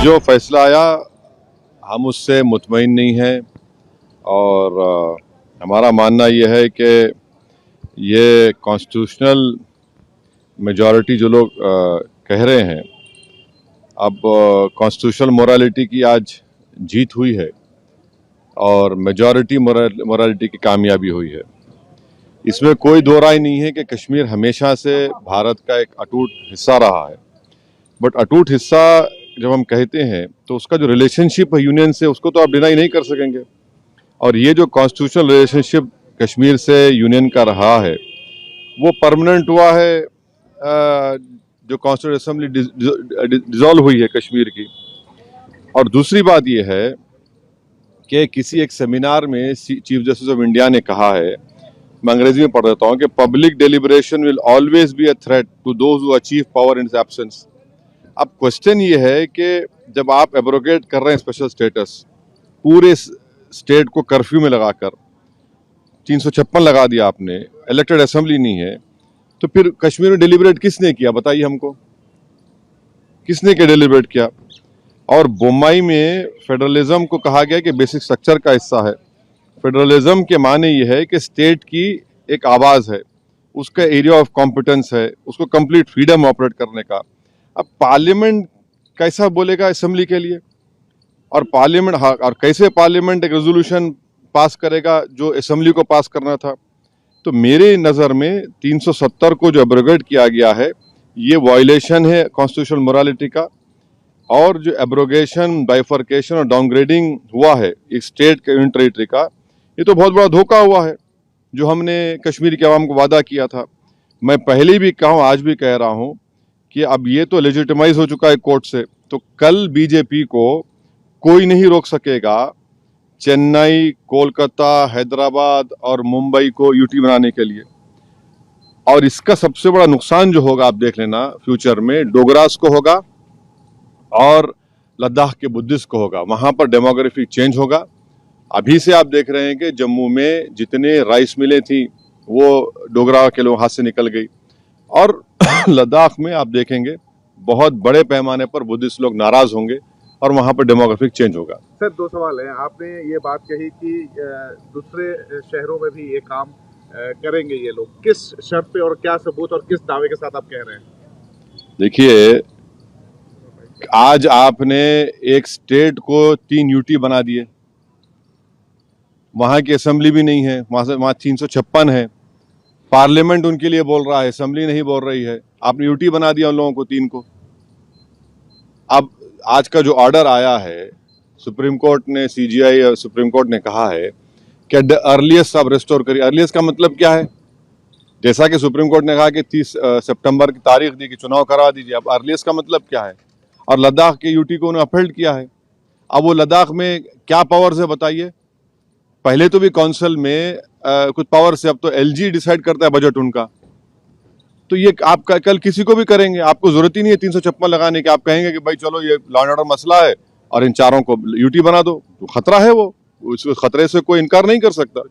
जो फैसला आया हम उससे मुतमईन नहीं हैं और हमारा मानना यह है कि ये कॉन्स्टिट्यूशनल मेजॉरिटी जो लोग कह रहे हैं, अब कॉन्स्टिट्यूशनल मोरालिटी की आज जीत हुई है और मेजॉरिटी मोरालिटी की कामयाबी हुई है। इसमें कोई दो राय नहीं है कि कश्मीर हमेशा से भारत का एक अटूट हिस्सा रहा है। बट अटूट हिस्सा जब हम कहते हैं तो उसका जो रिलेशनशिप है यूनियन से, उसको तो आप डिनाई नहीं कर सकेंगे। और ये जो कॉन्स्टिट्यूशनल रिलेशनशिप कश्मीर से यूनियन का रहा है वो परमानेंट हुआ है जो कॉन्स्टिट्यूंट असेंबली डिसॉल्व हुई है कश्मीर की। और दूसरी बात यह है कि किसी एक सेमिनार में चीफ जस्टिस ऑफ इंडिया ने कहा है, मैं अंग्रेजी में पढ़ देता हूं, कि public deliberation will always be a threat to those who achieve power in his absence. अब क्वेश्चन ये है कि जब आप एब्रोगेट कर रहे हैं स्पेशल स्टेटस, पूरे स्टेट को कर्फ्यू में लगाकर 356 लगा दिया आपने, इलेक्टेड असेंबली नहीं है, तो फिर कश्मीर में डेलिब्रेट किसने किया बताइए हमको, किसने क्या डेलिब्रेट किया? और बोम्बई में फेडरलिज्म को कहा गया कि बेसिक स्ट्रक्चर का हिस्सा है। फेडरलिज्म के माने ये है कि स्टेट की एक आवाज़ है, उसका एरिया ऑफ कॉम्पिटेंस है, उसको कंप्लीट फ्रीडम ऑपरेट करने का। अब पार्लियामेंट कैसा बोलेगा असेंबली के लिए, और पार्लियामेंट और कैसे पार्लियामेंट एक रेजोल्यूशन पास करेगा जो असेंबली को पास करना था? तो मेरे नज़र में 370 को जो एब्रोगेट किया गया है ये वायलेशन है कॉन्स्टिट्यूशनल मोरालिटी का। और जो एब्रोगेशन, बाइफर्केशन और डाउनग्रेडिंग हुआ है एक स्टेट के यूनियन टेरिटरी का, ये तो बहुत बड़ा धोखा हुआ है जो हमने कश्मीर के अवाम को वादा किया था। मैं पहले भी कहा हूँ, आज भी कह रहा हूँ कि अब ये तो लेजिटिमाइज हो चुका है कोर्ट से, तो कल बीजेपी को कोई नहीं रोक सकेगा चेन्नई, कोलकाता, हैदराबाद और मुंबई को यूटी बनाने के लिए। और इसका सबसे बड़ा नुकसान जो होगा आप देख लेना फ्यूचर में, डोगरास को होगा और लद्दाख के बुद्धिस्ट को होगा। वहां पर डेमोग्राफिक चेंज होगा। अभी से आप देख रहे हैं कि जम्मू में जितने राइस मिलें थी वो डोगरा के लोग हाथ से निकल गई, और लद्दाख में आप देखेंगे बहुत बड़े पैमाने पर बुद्धिस्ट लोग नाराज होंगे और वहां पर डेमोग्राफिक चेंज होगा। सर, दो सवाल हैं। आपने ये बात कही कि दूसरे शहरों में भी ये काम करेंगे ये लोग, किस शर्त पे और क्या सबूत और किस दावे के साथ आप कह रहे हैं? देखिए, आज आपने एक स्टेट को 3 यूटी बना दिए, वहां की असेंबली भी नहीं है, वहां 356 है, पार्लियामेंट उनके लिए बोल रहा है, असेंबली नहीं बोल रही है। आपने यूटी बना दिया उन लोगों को 3 को। अब आज का जो ऑर्डर आया है सुप्रीम कोर्ट ने, सीजीआई और सुप्रीम कोर्ट ने कहा है कि अर्लीस्ट आप रेस्टोर करिए। अर्लीस्ट का मतलब क्या है? जैसा कि सुप्रीम कोर्ट ने कहा कि 30 सितंबर की तारीख दी कि चुनाव करा दीजिए, अब अर्लीस्ट का मतलब क्या है? और लद्दाख के यूटी को उन्होंने अपहेल्ड किया है। अब वो लद्दाख में क्या पावर्स है बताइए? पहले तो भी काउंसिल में कुछ पावर से, अब तो एलजी डिसाइड करता है बजट उनका। तो ये आप कल किसी को भी करेंगे, आपको जरूरत ही नहीं है 356 लगाने की। आप कहेंगे कि भाई चलो ये लॉ एंड ऑर्डर मसला है और इन चारों को यूटी बना दो, तो खतरा है वो, उस खतरे से कोई इनकार नहीं कर सकता।